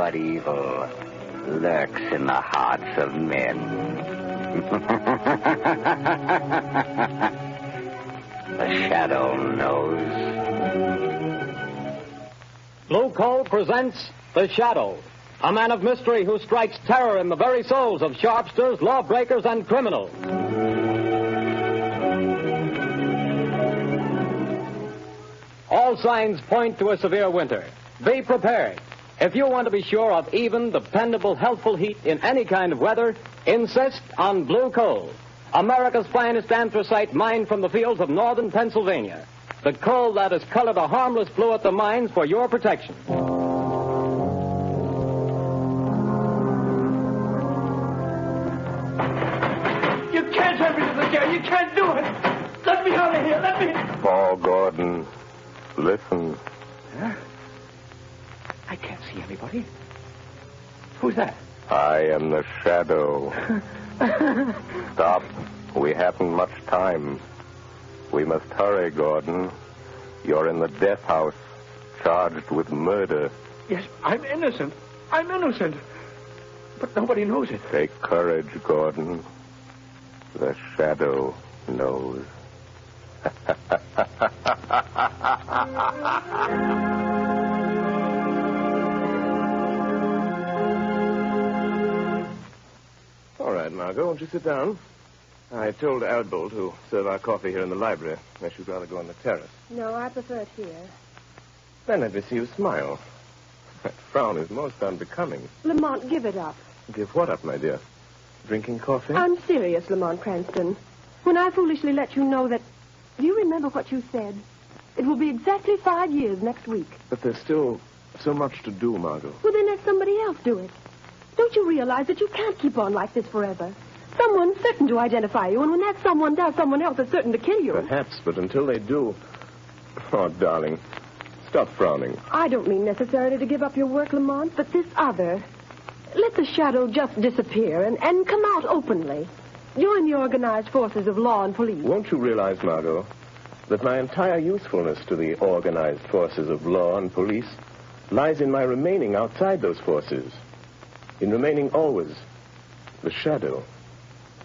what evil lurks in the hearts of men. The shadow knows. Blue Coal presents The Shadow, a man of mystery who strikes terror in the very souls of sharpsters, lawbreakers, and criminals. All signs point to a severe winter. Be prepared. If you want to be sure of even, dependable, healthful heat in any kind of weather, insist on Blue Coal, America's finest anthracite mined from the fields of northern Pennsylvania. The coal that has colored a harmless blue at the mines for your protection. You can't have me to the jail. You can't do it. Let me out of here. Let me... Paul Gordon, listen. Huh? I can't see anybody. Who's that? I am the Shadow. Stop. We haven't much time. We must hurry, Gordon. You're in the Deathhouse, charged with murder. Yes, I'm innocent. I'm innocent. But nobody knows it. Take courage, Gordon. The Shadow knows. All right, Margot, won't you sit down? I told Albo to serve our coffee here in the library, unless you'd rather go on the terrace. No, I prefer it here. Then let me see you smile. That frown is most unbecoming. Lamont, give it up. Give what up, my dear? Drinking coffee? I'm serious, Lamont Cranston. When I foolishly let you know that... Do you remember what you said? It will be exactly 5 years next week. But there's still so much to do, Margot. Well, then let somebody else do it. Don't you realize that you can't keep on like this forever? Someone's certain to identify you, and when that someone does, someone else is certain to kill you. Perhaps, but until they do... Oh, darling, stop frowning. I don't mean necessarily to give up your work, Lamont, but this other. Let the Shadow just disappear and come out openly. Join the organized forces of law and police. Won't you realize, Margot, that my entire usefulness to the organized forces of law and police lies in my remaining outside those forces, in remaining always the Shadow?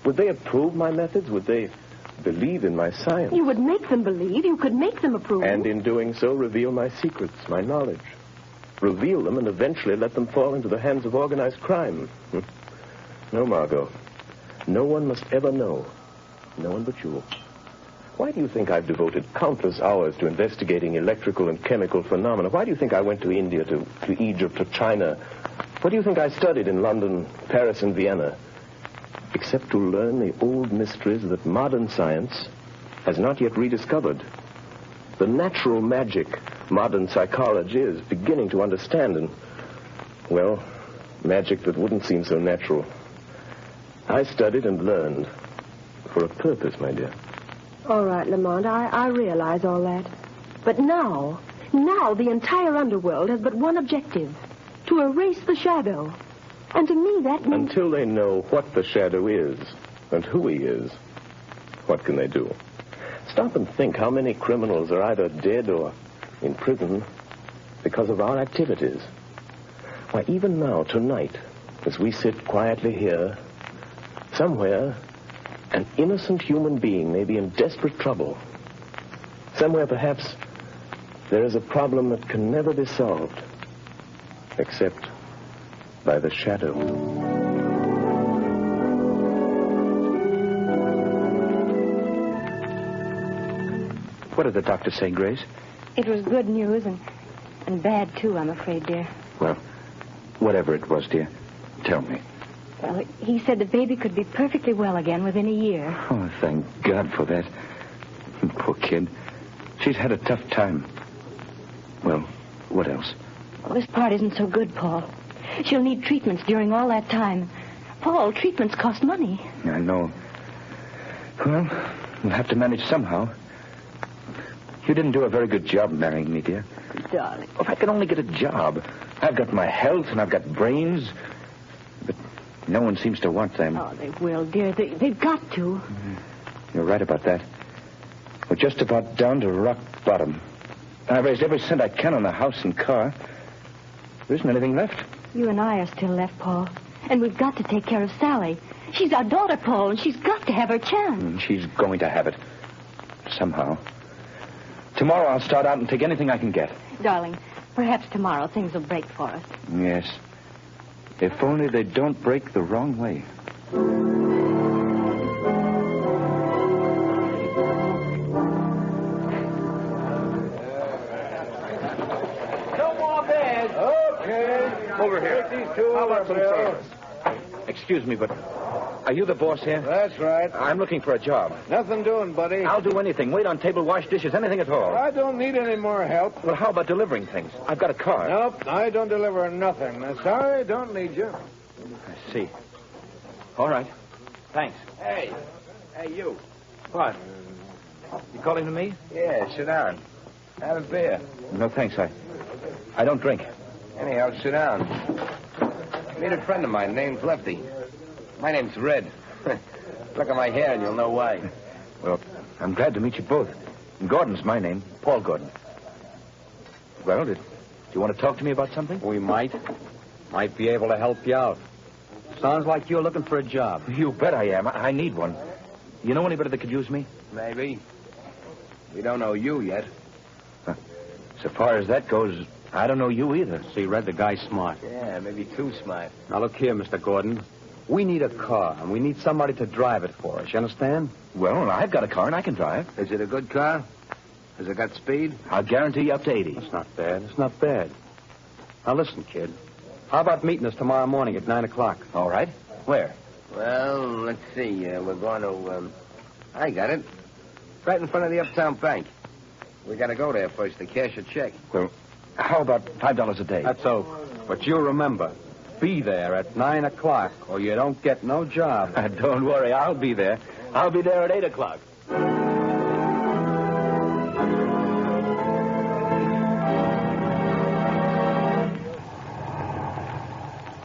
Would they approve my methods? Would they believe in my science? You would make them believe. You could make them approve. And in doing so, reveal my secrets, my knowledge. Reveal them and eventually let them fall into the hands of organized crime. No, Margot. No one must ever know. No one but you. Why do you think I've devoted countless hours to investigating electrical and chemical phenomena? Why do you think I went to India, to Egypt, to China? What do you think I studied in London, Paris, and Vienna? Except to learn the old mysteries that modern science has not yet rediscovered. The natural magic modern psychology is beginning to understand, and, well, magic that wouldn't seem so natural. I studied and learned for a purpose, my dear. All right, Lamont, I realize all that. But now the entire underworld has but one objective: to erase the Shadow. And to me, that means... Until they know what the Shadow is and who he is, what can they do? Stop and think how many criminals are either dead or in prison because of our activities. Why, even now, tonight, as we sit quietly here, somewhere, an innocent human being may be in desperate trouble. Somewhere, perhaps, there is a problem that can never be solved, except by the Shadow. What did the doctor say, Grace? It was good news and bad, too, I'm afraid, dear. Well, whatever it was, dear, tell me. Well, he said the baby could be perfectly well again within a year. Oh, thank God for that. Poor kid. She's had a tough time. Well, what else? Well, this part isn't so good, Paul. She'll need treatments during all that time. Paul, treatments cost money. I know. Well, we'll have to manage somehow. You didn't do a very good job marrying me, dear. Darling. If I could only get a job. I've got my health and I've got brains. But no one seems to want them. Oh, they will, dear. They've got to. You're right about that. We're just about down to rock bottom. I've raised every cent I can on the house and car. There isn't anything left. You and I are still left, Paul. And we've got to take care of Sally. She's our daughter, Paul, and she's got to have her chance. She's going to have it. Somehow. Tomorrow I'll start out and take anything I can get. Darling, perhaps tomorrow things will break for us. Yes. If only they don't break the wrong way. No more beds. Okay. Over here. Take these two How over, about some Bill. chairs? Excuse me, but are you the boss here? That's right. I'm looking for a job. Nothing doing, buddy. I'll do anything. Wait on table, wash dishes, anything at all. I don't need any more help. Well, how about delivering things? I've got a car. Nope, I don't deliver nothing. Sorry, don't need you. I see. All right. Thanks. Hey, you. What? You calling to me? Yeah, sit down. Have a beer. No, thanks. I don't drink. Anyhow, sit down. Meet a friend of mine named Lefty. My name's Red. Look at my hair and you'll know why. Well, I'm glad to meet you both. Gordon's my name. Paul Gordon. Well, do you want to talk to me about something? We might be able to help you out. Sounds like you're looking for a job. You bet I am. I need one. You know anybody that could use me? Maybe. We don't know you yet. So far as that goes, I don't know you either. See, Red, the guy's smart. Yeah, maybe too smart. Now, look here, Mr. Gordon. We need a car, and we need somebody to drive it for us. You understand? Well, I've got a car and I can drive. Is it a good car? Has it got speed? I'll guarantee you up to 80. That's not bad. It's not bad. Now, listen, kid. How about meeting us tomorrow morning at 9 o'clock? All right. Where? Well, let's see. We're going to, I got it. Right in front of the Uptown Bank. We got to go there first to cash a check. Well, how about $5 a day? That's so. But you remember, be there at 9 o'clock, or you don't get no job. Don't worry, I'll be there. I'll be there at 8 o'clock.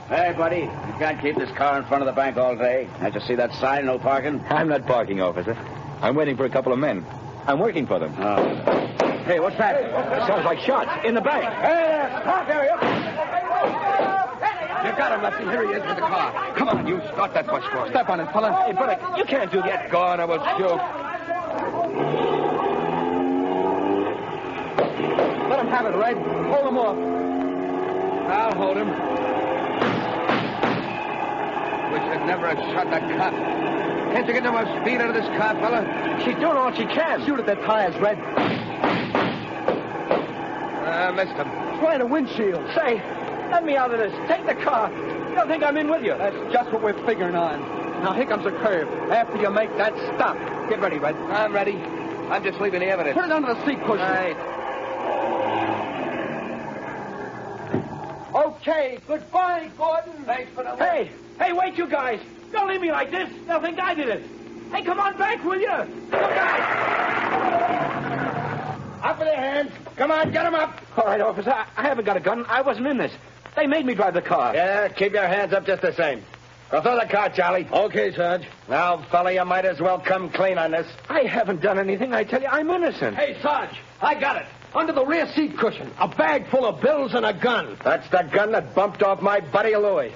Hey, buddy, you can't keep this car in front of the bank all day. Can't you see that sign, no parking? I'm not parking, officer. I'm waiting for a couple of men. I'm working for them. Oh. Hey, what's that? Sounds like shots in the bank. Hey, stop there, you. You got him, Lefty. Here he is with the car. Come on, you start that bus for us. Step on it, fella. Hey, brother, you can't do that. Go on, I will shoot. Let him have it, Red. Hold him off. I'll hold him. Wish I'd never have shot that cop. Can't you get no more speed out of this car, fella? She's doing all she can. Shoot at their tires, Red. Missed him. Try the windshield. Say, let me out of this. Take the car. You don't think I'm in with you? That's just what we're figuring on. Now, here comes a curve. After you make that stop, get ready, Red. I'm ready. I'm just leaving the evidence. Put it under the seat cushion. Right. Okay, goodbye, Gordon. Thanks for the... Hey, wait, you guys. Don't leave me like this. They'll think I did it. Hey, come on back, will you? Look out! Up with their hands. Come on, get them up. All right, officer. I haven't got a gun. I wasn't in this. They made me drive the car. Yeah, keep your hands up just the same. Go through the car, Charlie. Okay, Sarge. Now, fella, you might as well come clean on this. I haven't done anything. I tell you, I'm innocent. Hey, Sarge, I got it. Under the rear seat cushion. A bag full of bills and a gun. That's the gun that bumped off my buddy Louie.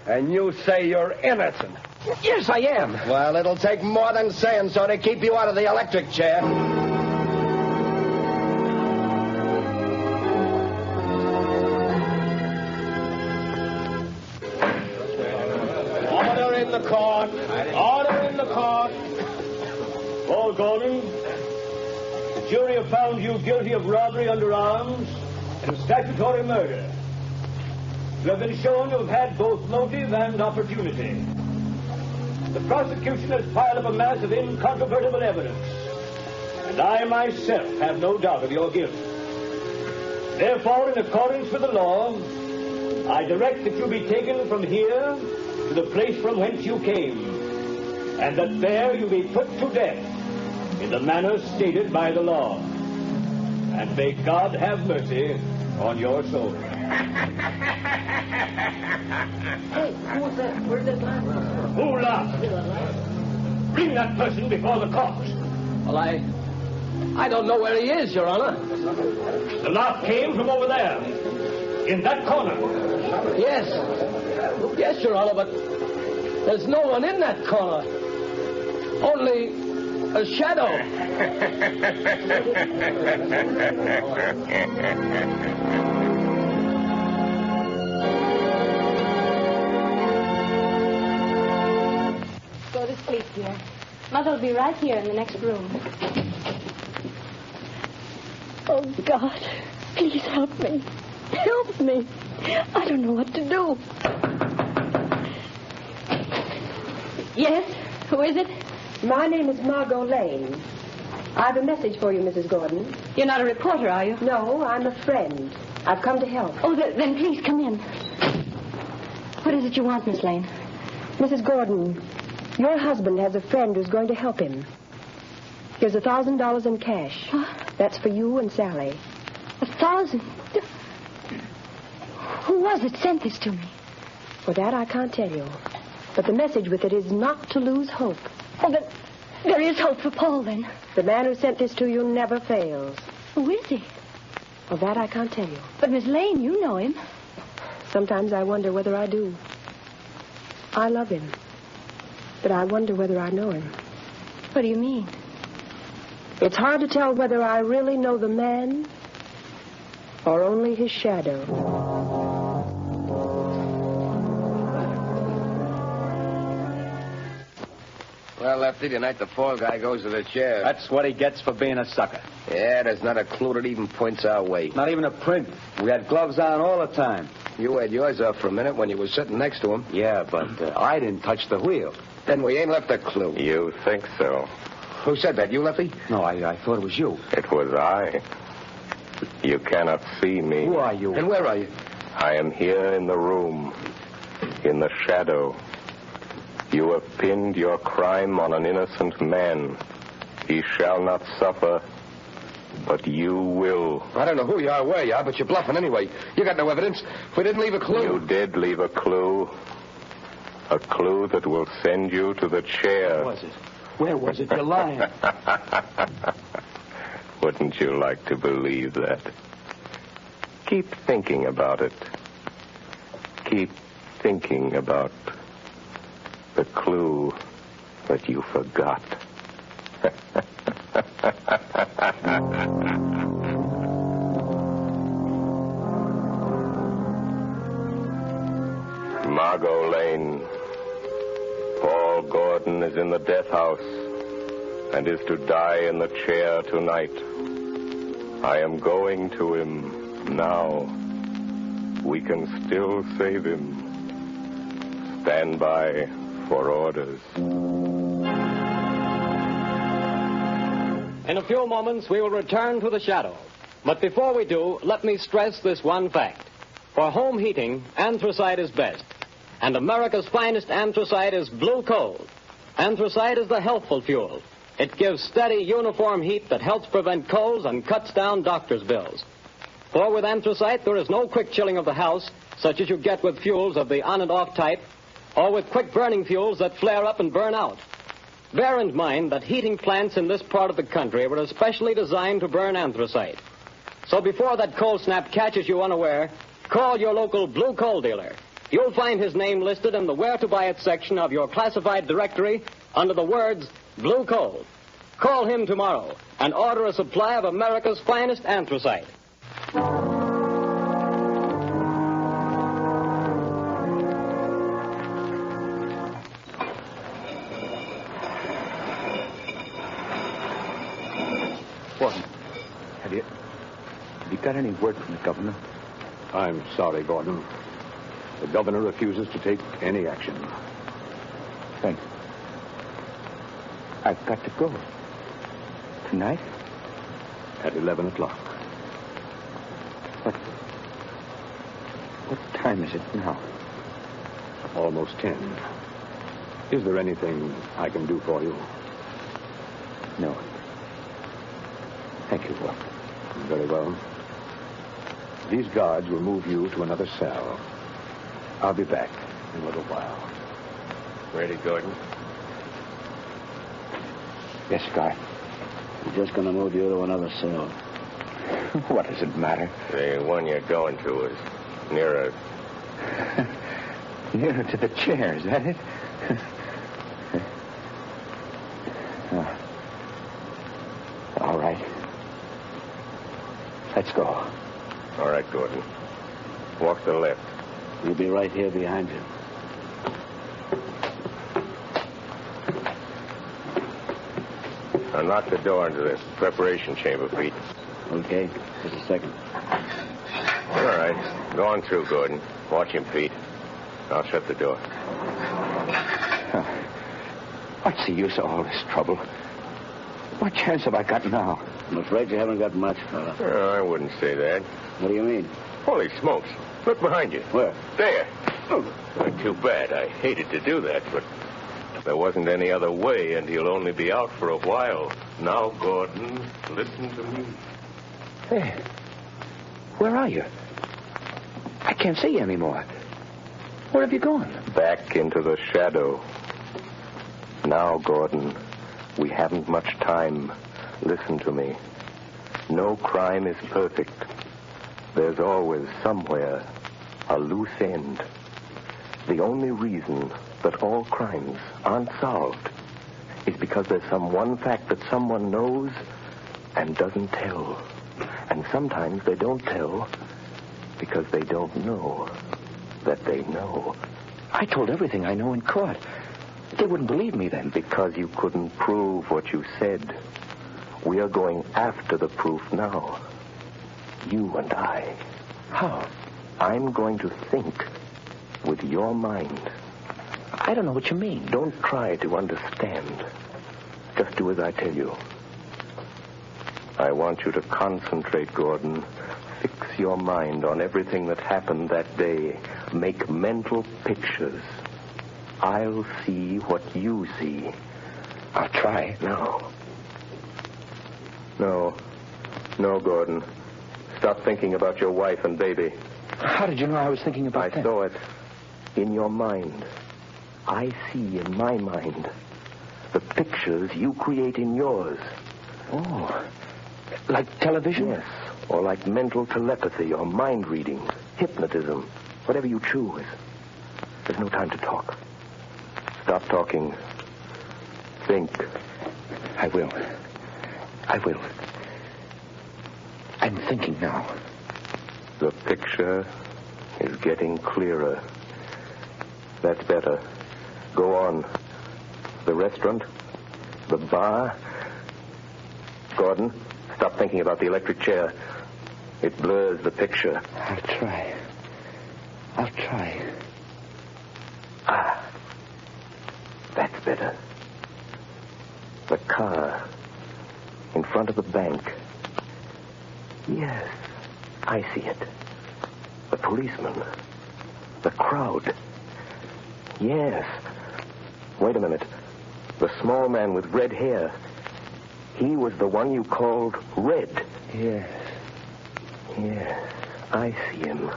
And you say you're innocent. Yes, I am. Well, it'll take more than saying so to keep you out of the electric chair. Order in the court. Order in the court. Paul Gordon, the jury have found you guilty of robbery under arms and statutory murder. You have been shown to have had both motive and opportunity. The prosecution has piled up a mass of incontrovertible evidence, and I myself have no doubt of your guilt. Therefore, in accordance with the law, I direct that you be taken from here to the place from whence you came, and that there you be put to death in the manner stated by the law. And may God have mercy on your soul. Hey, who was that? Where did that laugh? Who laughed? Bring that person before the court. Well, I don't know where he is, Your Honor. The laugh came from over there. In that corner. Yes. Yes, Your Honor, but there's no one in that corner. Only a shadow. Go to sleep, dear. Mother will be right here in the next room. Oh, God. Please help me. Help me. I don't know what to do. Yes? Who is it? My name is Margot Lane. I have a message for you, Mrs. Gordon. You're not a reporter, are you? No, I'm a friend. I've come to help. Oh, then please come in. What is it you want, Miss Lane? Mrs. Gordon, your husband has a friend who's going to help him. Here's $1,000 in cash. Huh? That's for you and Sally. 1,000? Who was it sent this to me? For that, I can't tell you. But the message with it is not to lose hope. Oh, but there is hope for Paul, then. The man who sent this to you never fails. Who is he? Well, that I can't tell you. But, Miss Lane, you know him. Sometimes I wonder whether I do. I love him. But I wonder whether I know him. What do you mean? It's hard to tell whether I really know the man or only his shadow. Well, Lefty, tonight the fall guy goes to the chair. That's what he gets for being a sucker. Yeah, there's not a clue that even points our way. Not even a print. We had gloves on all the time. You had yours off for a minute when you were sitting next to him. Yeah, but I didn't touch the wheel. Then we ain't left a clue. You think so? Who said that? You, Lefty? No, I thought it was you. It was I. You cannot see me. Who are you? And where are you? I am here in the room, in the shadow. You have pinned your crime on an innocent man. He shall not suffer, but you will. I don't know who you are, where you are, but you're bluffing anyway. You got no evidence. We didn't leave a clue. You did leave a clue. A clue that will send you to the chair. Where was it? Where was it? You're lying. Wouldn't you like to believe that? Keep thinking about it. Keep thinking about the clue that you forgot. Margot Lane. Paul Gordon is in the Deathhouse and is to die in the chair tonight. I am going to him now. We can still save him. Stand by for orders. In a few moments, we will return to the shadow. But before we do, let me stress this one fact. For home heating, anthracite is best. And America's finest anthracite is blue coal. Anthracite is the healthful fuel. It gives steady, uniform heat that helps prevent colds and cuts down doctor's bills. For with anthracite, there is no quick chilling of the house, such as you get with fuels of the on and off type, or with quick-burning fuels that flare up and burn out. Bear in mind that heating plants in this part of the country were especially designed to burn anthracite. So before that cold snap catches you unaware, call your local blue coal dealer. You'll find his name listed in the Where to Buy It section of your classified directory under the words Blue Coal. Call him tomorrow and order a supply of America's finest anthracite. Gordon, have you got any word from the governor? I'm sorry, Gordon. The governor refuses to take any action. Thanks. I've got to go. Tonight? At 11 o'clock. What time is it now? Almost 10. Is there anything I can do for you? No. Thank you, Walt. Very well. These guards will move you to another cell. I'll be back in a little while. Ready, Gordon? Yes, Guy. We're just going to move you to another cell. What does it matter? The one you're going to is Nearer. Nearer to the chair, is that it? Oh. All right. Let's go. All right, Gordon. Walk to the left. We'll be right here behind you. Unlock the door into the preparation chamber, Pete. Okay, just a second. All right. Go on through, Gordon. Watch him, Pete. I'll shut the door. What's the use of all this trouble? What chance have I got now? I'm afraid you haven't got much, fella. Oh, I wouldn't say that. What do you mean? Holy smokes. Look behind you. Where? There. Oh, too bad. I hated to do that, but there wasn't any other way, and he'll only be out for a while. Now, Gordon, listen to me. Hey, where are you? I can't see you anymore. Where have you gone? Back into the shadow. Now, Gordon, we haven't much time. Listen to me. No crime is perfect. There's always somewhere a loose end. The only reason that all crimes aren't solved is because there's some one fact that someone knows and doesn't tell. And sometimes they don't tell because they don't know that they know. I told everything I know in court. They wouldn't believe me then. Because you couldn't prove what you said. We are going after the proof now. You and I. How? I'm going to think with your mind. I don't know what you mean. Don't try to understand. Just do as I tell you. I want you to concentrate, Gordon. Fix your mind on everything that happened that day. Make mental pictures. I'll see what you see. I'll try. No, Gordon. Stop thinking about your wife and baby. How did you know I was thinking about that? I saw it in your mind. I see in my mind the pictures you create in yours. Oh, like television? Yes, or like mental telepathy or mind reading, hypnotism, whatever you choose. There's no time to talk. Stop talking. Think. I will. I'm thinking now. The picture is getting clearer. That's better. Go on. The restaurant? The bar? Gordon, stop thinking about the electric chair. It blurs the picture. I'll try. That's better. The car in front of the bank. Yes, I see it. The policeman. The crowd. Yes. Wait a minute. The small man with red hair. He was the one you called Red. Yes, I see him.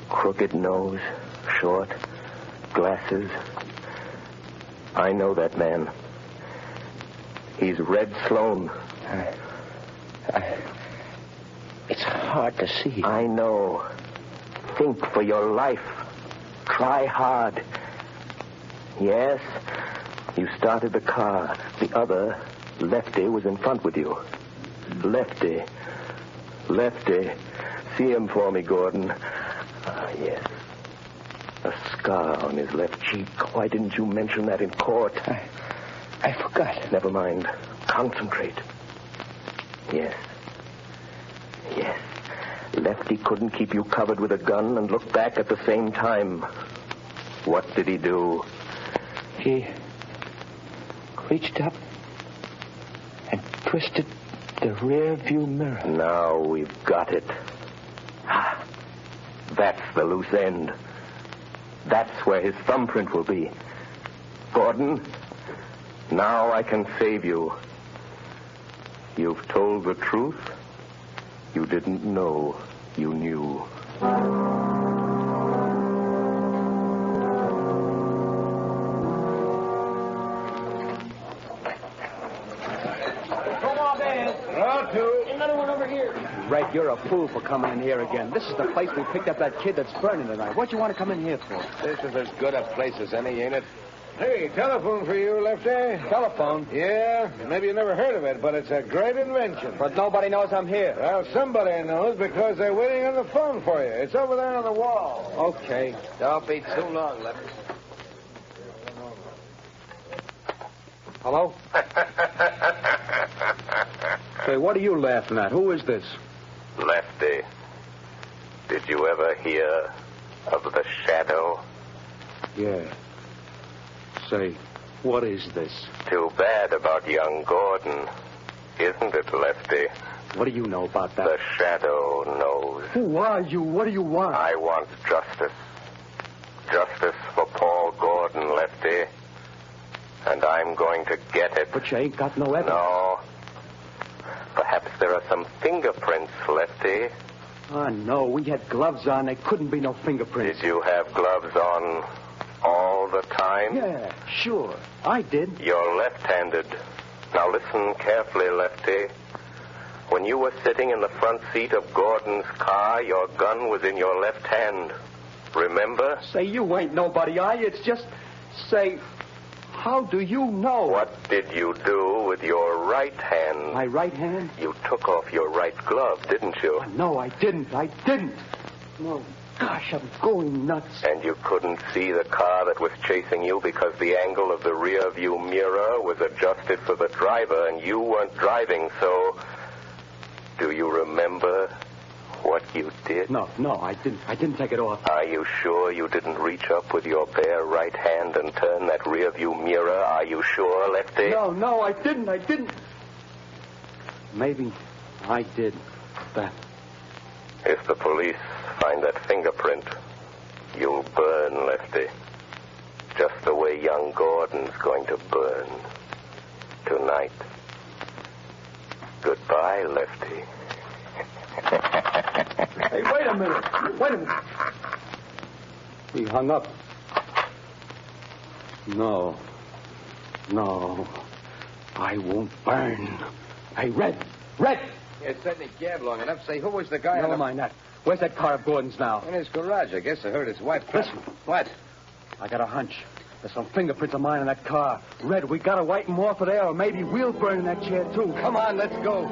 Crooked nose, short, glasses. I know that man. He's Red Sloan. It's hard to see. I know. Think for your life. Try hard. Yes, you started the car. The other, Lefty, was in front with you. Lefty. See him for me, Gordon. Yes. A scar on his left cheek. Why didn't you mention that in court? I forgot. Never mind. Concentrate. Yes. Lefty couldn't keep you covered with a gun and look back at the same time. What did he do? He reached up and twisted the rear view mirror. Now we've got it. That's the loose end. That's where his thumbprint will be. Gordon, now I can save you. You've told the truth. You didn't know you knew. got to. Another one over here. Red, you're a fool for coming in here again. This is the place we picked up that kid that's burning tonight. What you want to come in here for? This is as good a place as any, ain't it? Hey, telephone for you, Lefty. Telephone. Yeah, maybe you never heard of it, but it's a great invention. But nobody knows I'm here. Well, somebody knows because they're waiting on the phone for you. It's over there on the wall. Okay. Don't be too long, Lefty. Hello? Say, what are you laughing at? Who is this? Lefty, did you ever hear of the shadow? Yeah. Say, what is this? Too bad about young Gordon, isn't it, Lefty? What do you know about that? The shadow knows. Who are you? What do you want? I want justice. Justice for Paul Gordon, Lefty. And I'm going to get it. But you ain't got no evidence. No. Perhaps there are some fingerprints, Lefty. Oh, no. We had gloves on. There couldn't be no fingerprints. Did you have gloves on all the time? Yeah, sure. I did. You're left-handed. Now listen carefully, Lefty. When you were sitting in the front seat of Gordon's car, your gun was in your left hand. Remember? Say, you ain't nobody, are you? It's just... Say, how do you know? What did you do with your right hand? My right hand? You took off your right glove, didn't you? No, I didn't. No. Gosh, I'm going nuts. And you couldn't see the car that was chasing you because the angle of the rear view mirror was adjusted for the driver and you weren't driving, so... Do you remember what you did? No, I didn't. I didn't take it off. Are you sure you didn't reach up with your bare right hand and turn that rear view mirror? Are you sure, Lefty? No, I didn't. Maybe I did that. If the police find that fingerprint, you'll burn, Lefty. Just the way young Gordon's going to burn tonight. Goodbye, Lefty. Hey, wait a minute. He hung up. No, I won't burn. Hey, Red! It certainly gabbed long enough. Say, who was the guy? Never mind that. Where's that car of Gordon's now? In his garage. I guess I heard his wife. Listen. What? I got a hunch. There's some fingerprints of mine in that car. Red, we gotta wipe them off of there, or maybe we'll burn in that chair, too. Come on, let's go.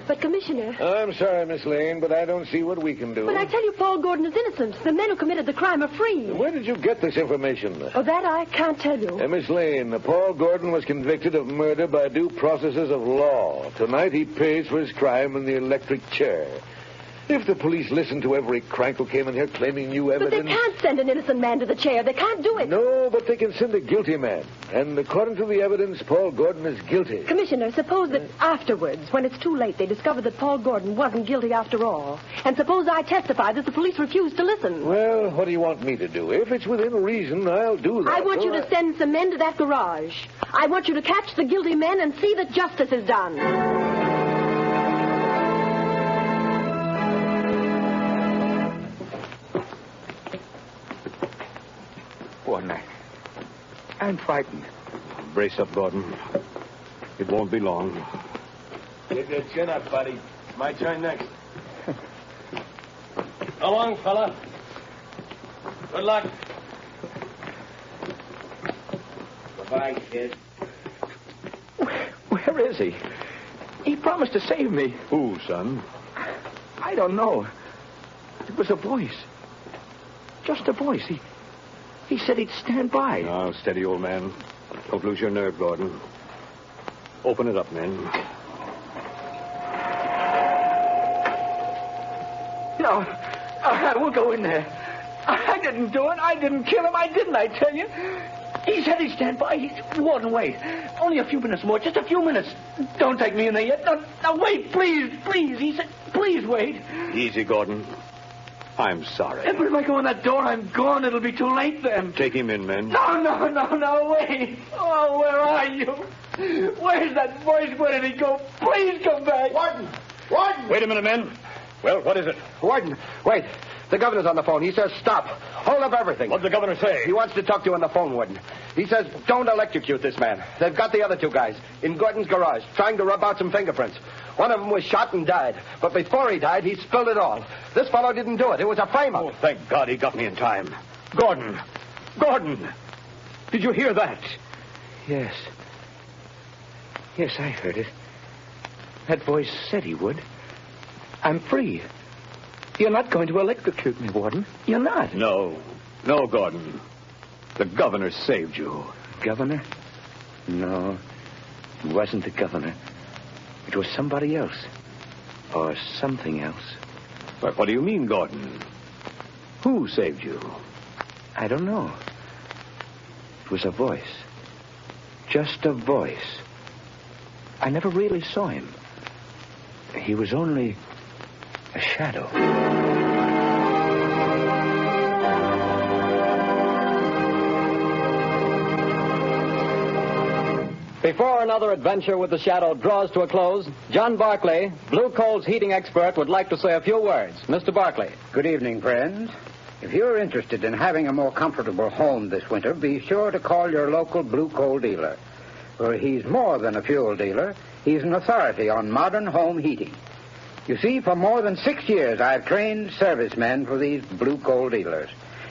But, Commissioner... I'm sorry, Miss Lane, but I don't see what we can do. But I tell you, Paul Gordon is innocent. The men who committed the crime are free. Where did you get this information? Oh, that I can't tell you. Miss Lane, Paul Gordon was convicted of murder by due processes of law. Tonight he pays for his crime in the electric chair. If the police listened to every crank who came in here claiming new evidence... But they can't send an innocent man to the chair. They can't do it. No, but they can send a guilty man. And according to the evidence, Paul Gordon is guilty. Commissioner, suppose that afterwards, when it's too late, they discover that Paul Gordon wasn't guilty after all. And suppose I testify that the police refused to listen. Well, what do you want me to do? If it's within reason, I'll do that. I want you to send some men to that garage. I want you to catch the guilty men and see that justice is done. Gordon, I'm frightened. Brace up, Gordon. It won't be long. Get your chin up, buddy. My turn next. Go on, fella. Good luck. Goodbye, kid. Where is he? He promised to save me. Who, son? I don't know. It was a voice. Just a voice. He said he'd stand by. Now, steady, old man. Don't lose your nerve, Gordon. Open it up, men. No, I won't go in there. I didn't do it. I didn't kill him. I tell you. He said he'd stand by. He wouldn't wait. Only a few minutes more. Just a few minutes. Don't take me in there yet. No, wait, please. He said, please wait. Easy, Gordon. I'm sorry. But if I go in that door, I'm gone. It'll be too late then. Take him in, men. No, wait. Oh, where are you? Where's that voice? Where did he go? Please come back. Warden! Wait a minute, men. Well, what is it? Warden, wait. The governor's on the phone. He says stop. Hold up everything. What'd the governor say? He wants to talk to you on the phone, Warden. He says, don't electrocute this man. They've got the other two guys in Gordon's garage, trying to rub out some fingerprints. One of them was shot and died. But before he died, he spilled it all. This fellow didn't do it. It was a frame-up. Oh, thank God he got me in time. Gordon! Gordon! Did you hear that? Yes. Yes, I heard it. That voice said he would. I'm free. You're not going to electrocute me, Warden. You're not. No, Gordon. The governor saved you. Governor? No, it wasn't the governor. It was somebody else. Or something else. But what do you mean, Gordon? Who saved you? I don't know. It was a voice. Just a voice. I never really saw him. He was only a shadow. Before another adventure with the Shadow draws to a close, John Barclay, Blue Coal's heating expert, would like to say a few words. Mr. Barclay. Good evening, friends. If you're interested in having a more comfortable home this winter, be sure to call your local Blue Coal dealer. For he's more than a fuel dealer. He's an authority on modern home heating. You see, for more than 6 years, I've trained servicemen for these Blue Coal dealers.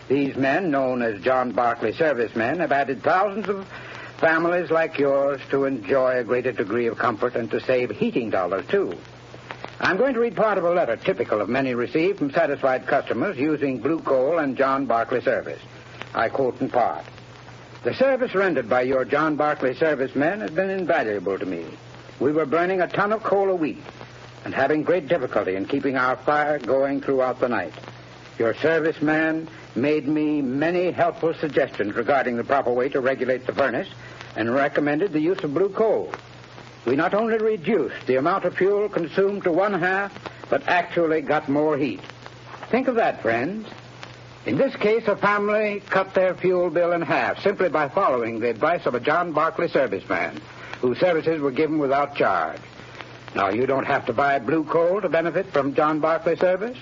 These men, known as John Barclay servicemen, have added thousands of families like yours to enjoy a greater degree of comfort and to save heating dollars, too. I'm going to read part of a letter typical of many received from satisfied customers using Blue Coal and John Barclay service. I quote in part. The service rendered by your John Barclay servicemen has been invaluable to me. We were burning a ton of coal a week and having great difficulty in keeping our fire going throughout the night. Your serviceman made me many helpful suggestions regarding the proper way to regulate the furnace and recommended the use of Blue Coal. We not only reduced the amount of fuel consumed to 1/2, but actually got more heat. Think of that, friends. In this case, a family cut their fuel bill in half simply by following the advice of a John Barclay serviceman, whose services were given without charge. Now, you don't have to buy Blue Coal to benefit from John Barclay service.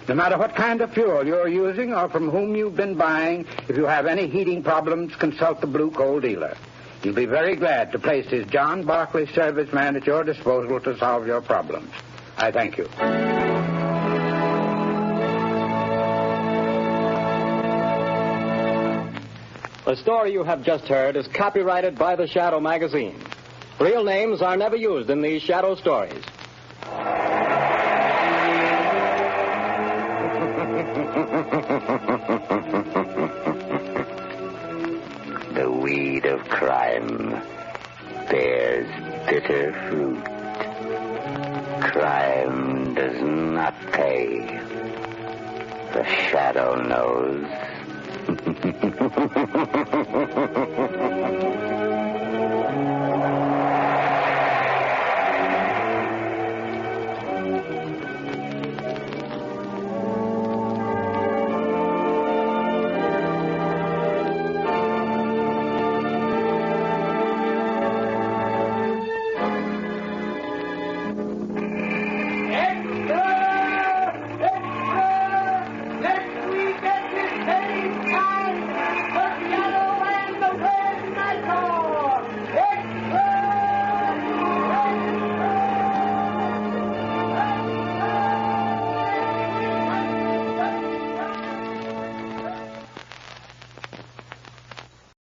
No matter what kind of fuel you're using or from whom you've been buying, if you have any heating problems, consult the Blue Coal dealer. He'll be very glad to place his John Barclay serviceman at your disposal to solve your problems. I thank you. The story you have just heard is copyrighted by the Shadow magazine. Real names are never used in these Shadow stories. The weed of crime bears bitter fruit. Crime does not pay. The Shadow knows.